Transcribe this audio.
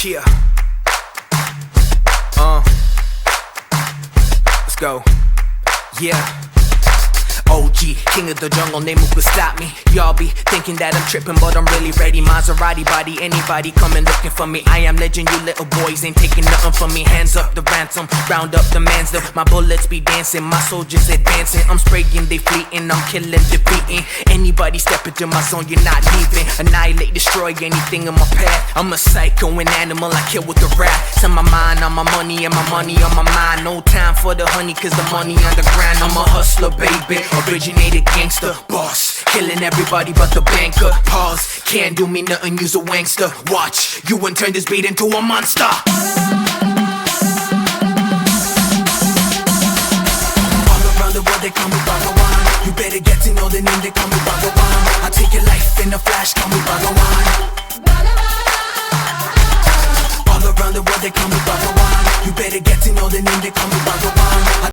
Yeah. Let's go. Yeah. OG, king of the jungle, name who could stop me. Y'all be thinking that I'm tripping, but I'm really ready. Maserati body, anybody coming looking for me. I am legend, you little boys ain't taking nothing from me. Hands up the ransom, round up the mans. My bullets be dancing, my soldiers advancing. I'm spraying, they fleeting, I'm killing, defeating. Anybody step into my zone, you're not leaving. Annihilate, destroy anything in my path. I'm a psycho, an animal, I kill with the rap. Set my mind on my money and my money on my mind. No time for the honey, cause the money on the grind. I'm a hustler, baby. Originated gangster, boss, killing everybody but the banker. Pause, can't do me nothing, use a wankster. Watch, you won't turn this beat into a monster. All around the world they call me Bhagawan. You better get to know the name, they call me Bhagawan. I take your life in a flash, call me Bhagawan. All around the world they call me Bhagawan. You better get to know the name, they call me Bhagawan.